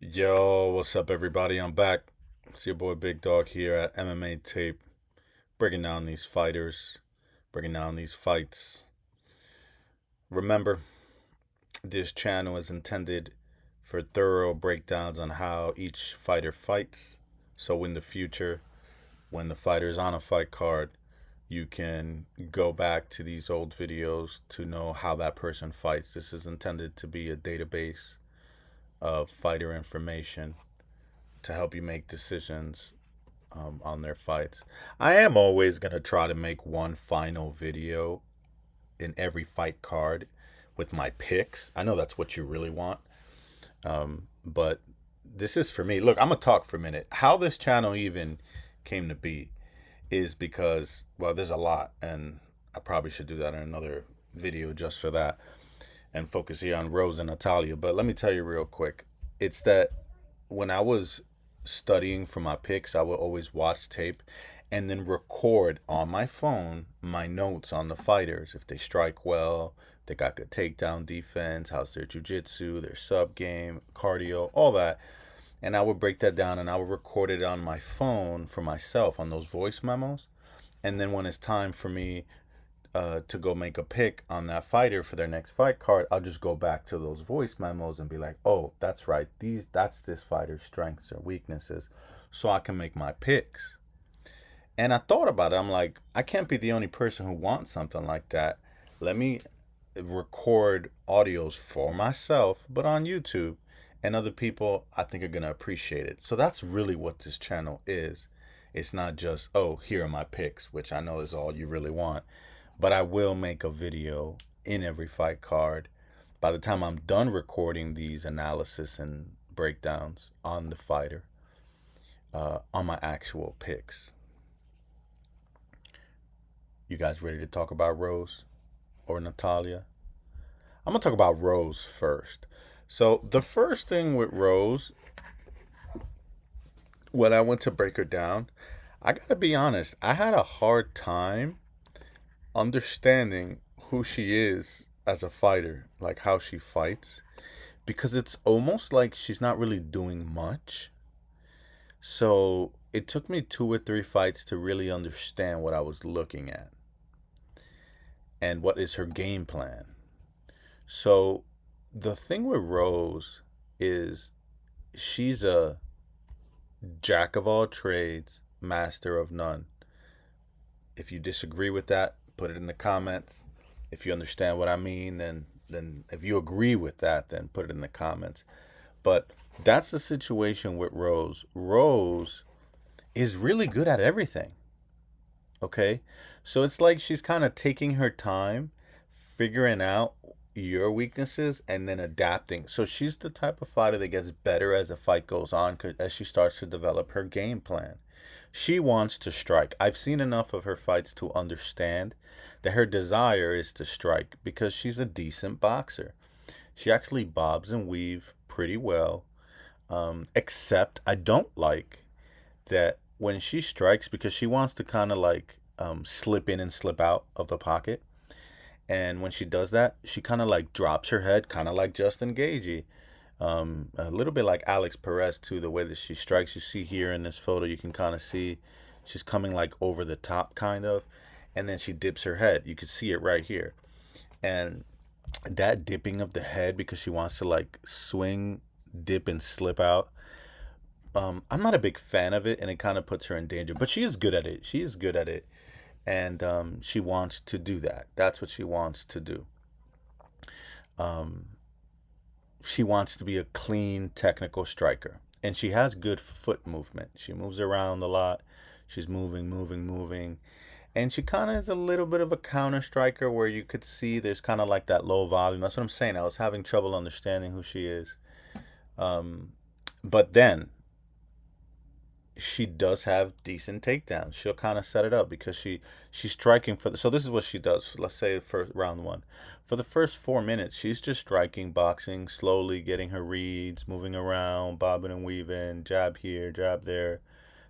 Yo, what's up, everybody? I'm back. It's your boy Big Dog here at MmaTape, breaking down these fighters, breaking down these fights. Remember, this channel is intended for thorough breakdowns on how each fighter fights. So, in the future, when the fighter's on a fight card, you can go back to these old videos to know how that person fights. This is intended to be a database of fighter information to help you make decisions on their fights. I am always going to try to make one final video in every fight card with my picks. I know that's what you really want. But this is for me. Look, I'm going to talk for a minute. How this channel even came to be is because, well, there's a lot. And I probably should do that in another video just for that and focus here on Rose and Natalia. But let me tell you real quick. It's that when I was studying for my picks, I would always watch tape and then record on my phone my notes on the fighters. If they strike well, they got good takedown defense, how's their jiu-jitsu, their sub game, cardio, all that. And I would break that down and I would record it on my phone for myself on those voice memos. And then when it's time for me to go make a pick on that fighter for their next fight card, I'll just go back to those voice memos and be like, oh, that's right. That's this fighter's strengths or weaknesses. So I can make my picks. And I thought about it. I'm like, I can't be the only person who wants something like that. Let me record audios for myself, but on YouTube. And other people, I think, are going to appreciate it. So that's really what this channel is. It's not just, oh, here are my picks, which I know is all you really want. But I will make a video in every fight card. By the time I'm done recording these analysis and breakdowns on the fighter, on my actual picks. You guys ready to talk about Rose or Natalia? I'm going to talk about Rose first. So the first thing with Rose, when I went to break her down, I got to be honest, I had a hard time understanding who she is as a fighter, like how she fights, because it's almost like she's not really doing much. So it took me 2 or 3 fights to really understand what I was looking at and what is her game plan. So the thing with Rose is she's a jack of all trades, master of none. If you disagree with that, put it in the comments. If you understand what I mean, then if you agree with that, then put it in the comments. But that's the situation with Rose. Rose is really good at everything. Okay? So it's like she's kind of taking her time, figuring out your weaknesses, and then adapting. So she's the type of fighter that gets better as the fight goes on, as she starts to develop her game plan. She wants to strike. I've seen enough of her fights to understand that her desire is to strike because she's a decent boxer. She actually bobs and weaves pretty well, except I don't like that when she strikes, because she wants to kind of like slip in and slip out of the pocket. And when she does that, she kind of like drops her head, kind of like Justin Gaethje. A little bit like Alex Perez too, the way that she strikes. You see here in this photo, you can kind of see she's coming like over the top kind of, and then she dips her head. You can see it right here. And that dipping of the head, because she wants to like swing, dip, and slip out, I'm not a big fan of it, and it kind of puts her in danger. But she is good at it. She is good at it. And she wants to do that. That's what she wants to do. She wants to be a clean, technical striker. And she has good foot movement. She moves around a lot. She's moving, moving, moving. And she kind of is a little bit of a counter striker where you could see there's kind of like that low volume. That's what I'm saying. I was having trouble understanding who she is. But then she does have decent takedowns. She'll kind of set it up because she's striking for the, so this is what she does. Let's say for round one. For the first 4 minutes, she's just striking, boxing, slowly getting her reads, moving around, bobbing and weaving, jab here, jab there,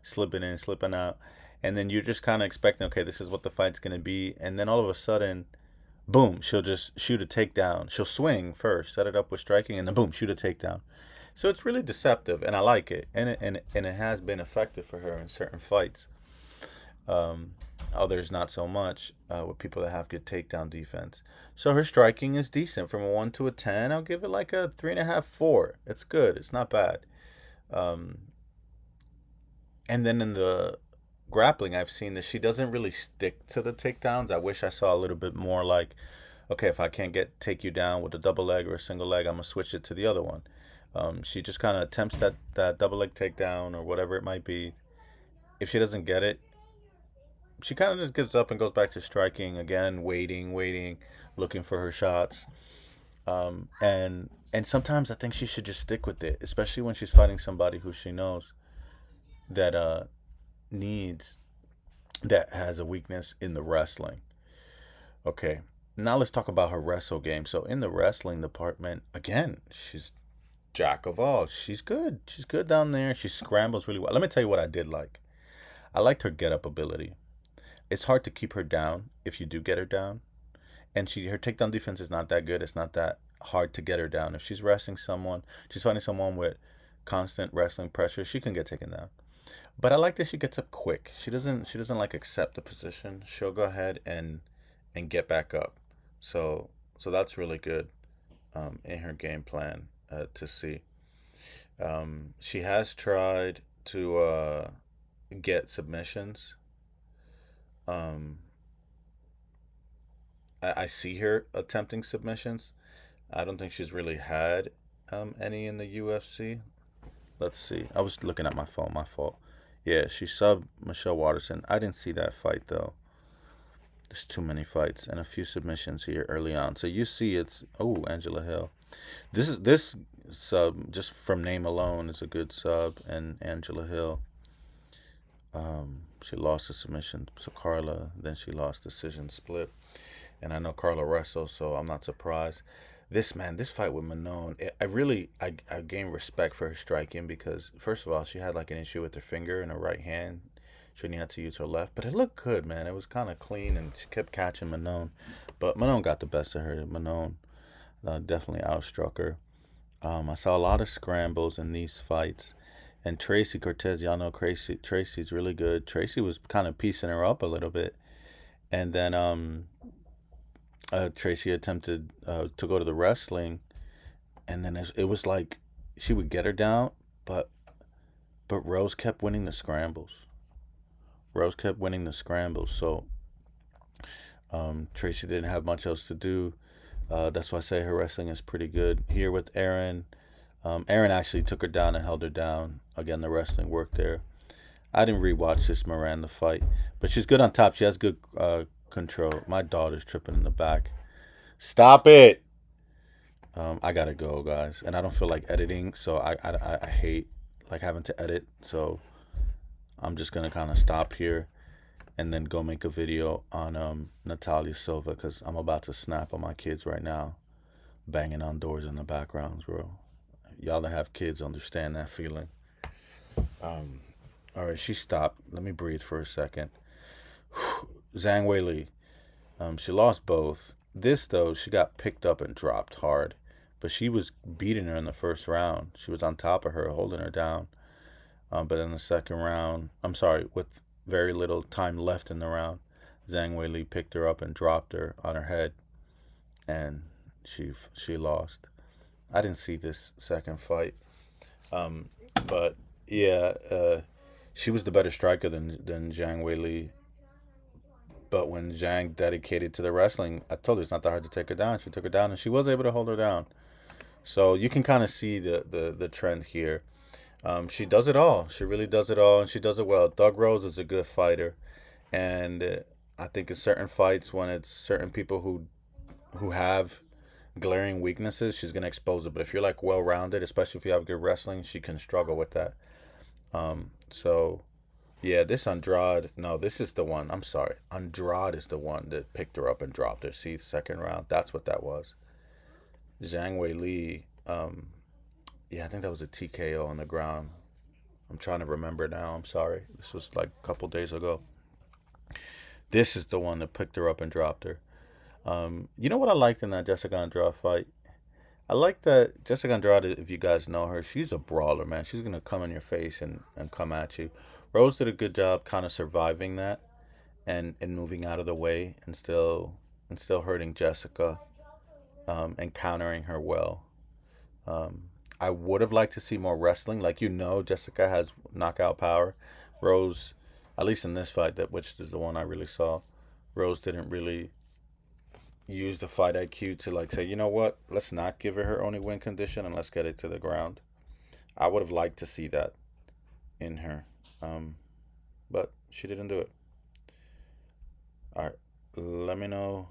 slipping in, slipping out. And then you're just kind of expecting, okay, this is what the fight's going to be. And then all of a sudden, boom, she'll just shoot a takedown. She'll swing first, set it up with striking, and then boom, shoot a takedown. So it's really deceptive, and I like it, and it has been effective for her in certain fights. Um, Others not so much, with people that have good takedown defense. So her striking is decent. From a 1 to a 10, I'll give it like a 3.5, 4. It's good. It's not bad. Um, and then in the grappling, I've seen that she doesn't really stick to the takedowns. I wish I saw a little bit more like, okay, if I can't take you down with a double leg or a single leg, I'm gonna switch it to the other one. She just kind of attempts that double leg takedown or whatever it might be. If she doesn't get it, she kind of just gives up and goes back to striking again, waiting, looking for her shots. And sometimes I think she should just stick with it, especially when she's fighting somebody who she knows that needs that has a weakness in the wrestling. Okay, now let's talk about her wrestle game. So in the wrestling department, again, she's jack of all. She's good. She's good down there. She scrambles really well. Let me tell you what I did like. I liked her get up ability. It's hard to keep her down if you do get her down, and her takedown defense is not that good. It's not that hard to get her down. If she's wrestling someone, she's fighting someone with constant wrestling pressure, she can get taken down. But I like that she gets up quick. She doesn't like accept the position. She'll go ahead and get back up. So that's really good, in her game plan, to see. She has tried to get submissions. Um, I see her attempting submissions. I don't think she's really had any in the UFC. Let's see. I was looking at my phone. My fault. Yeah, she subbed Michelle Waterson. I didn't see that fight though. There's too many fights and a few submissions here early on. So you see, it's Angela Hill. This sub just from name alone is a good sub, and Angela Hill. She lost the submission to Carla. Then she lost decision split. And I know Carla wrestles, so I'm not surprised. This fight with Manon, I gained respect for her striking because first of all, she had like an issue with her finger in her right hand. She only had to use her left, but it looked good, man. It was kind of clean, and she kept catching Manon, but Manon got the best of her. Manon definitely outstruck her. I saw a lot of scrambles in these fights, and Tracy Cortez, y'all know Tracy's really good. Tracy was kind of piecing her up a little bit, and then Tracy attempted to go to the wrestling, and then it was like she would get her down, but Rose kept winning the scrambles. Rose kept winning the scrambles, so Tracy didn't have much else to do. That's why I say her wrestling is pretty good. Here with Erin, Erin actually took her down and held her down. Again, the wrestling worked there. I didn't rewatch this Miranda fight, but she's good on top. She has good control. My daughter's tripping in the back. Stop it! I gotta go, guys, and I don't feel like editing, so I hate like having to edit. So I'm just gonna kind of stop here and then go make a video on Natalia Silva because I'm about to snap on my kids right now, banging on doors in the background, bro. Y'all that have kids understand that feeling. All right, she stopped. Let me breathe for a second. Zhang Weili, she lost both. This though, she got picked up and dropped hard, but she was beating her in the first round. She was on top of her, holding her down. But in the second round, I'm sorry, with very little time left in the round, Zhang Weili picked her up and dropped her on her head, and she lost. I didn't see this second fight, but yeah, she was the better striker than Zhang Weili. But when Zhang dedicated to the wrestling, I told her it's not that hard to take her down. She took her down, and she was able to hold her down. So you can kind of see the trend here. She does it all. She really does it all, and she does it well. Doug Rose is a good fighter, and I think in certain fights, when it's certain people who have glaring weaknesses, she's gonna expose it. But if you're like well rounded, especially if you have good wrestling, she can struggle with that. So yeah, this Andrade. No, this is the one. I'm sorry, Andrade is the one that picked her up and dropped her. See, second round. That's what that was. Zhang Weili. Yeah, I think that was a TKO on the ground. I'm trying to remember now. I'm sorry. This was like a couple days ago. This is the one that picked her up and dropped her. You know what I liked in that Jessica Andrade fight? I like that Jessica Andrade, if you guys know her, she's a brawler, man. She's gonna come in your face and come at you. Rose did a good job kind of surviving that and moving out of the way and still hurting Jessica, and countering her well. Um, I would have liked to see more wrestling. Like, Jessica has knockout power. Rose, at least in this fight, that which is the one I really saw, Rose didn't really use the fight IQ to like say, you know what, let's not give her only win condition and let's get it to the ground. I would have liked to see that in her, um, but she didn't do it. All right, let me know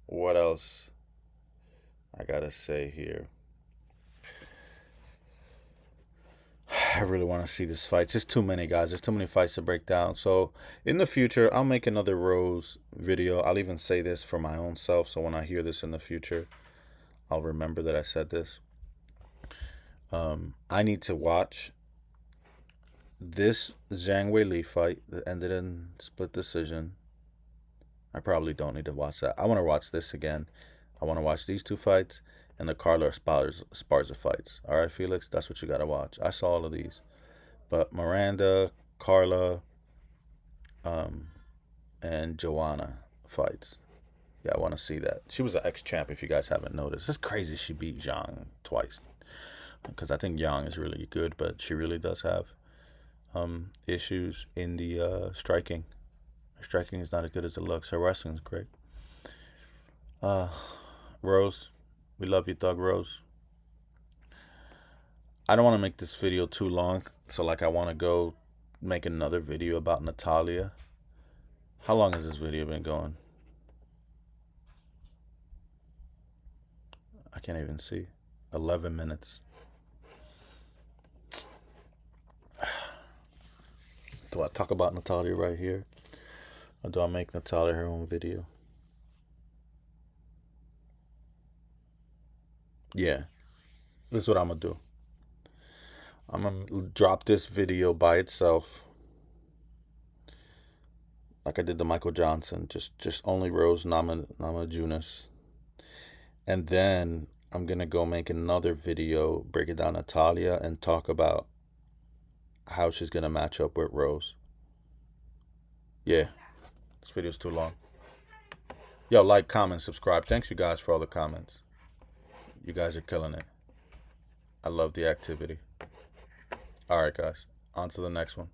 what else I gotta say here. I really want to see this fight. It's just too many, guys. There's too many fights to break down. So in the future, I'll make another Rose video. I'll even say this for my own self. So when I hear this in the future, I'll remember that I said this. I need to watch this Zhang Wei Li fight that ended in split decision. I probably don't need to watch that. I want to watch this again. I want to watch these two fights and the Carla Esparza fights. All right, Felix, that's what you got to watch. I saw all of these. But Miranda, Carla, and Joanna fights. Yeah, I want to see that. She was an ex-champ, if you guys haven't noticed. It's crazy she beat Zhang twice. Because I think Yang is really good, but she really does have issues in the striking. Her striking is not as good as it looks. Her wrestling is great. Rose, we love you, Thug Rose. I don't want to make this video too long, so like I want to go make another video about Natalia. How long has this video been going? I can't even see. 11 minutes. Do I talk about Natalia right here? Or do I make Natalia her own video? Yeah. This is what I'm going to do. I'm going to drop this video by itself. Like I did the Michael Johnson. Just only Rose Namajunas. And then I'm going to go make another video breaking down Natalia and talk about how she's going to match up with Rose. Yeah. This video's too long. Yo, like, comment, subscribe. Thanks you guys for all the comments. You guys are killing it. I love the activity. All right, guys. On to the next one.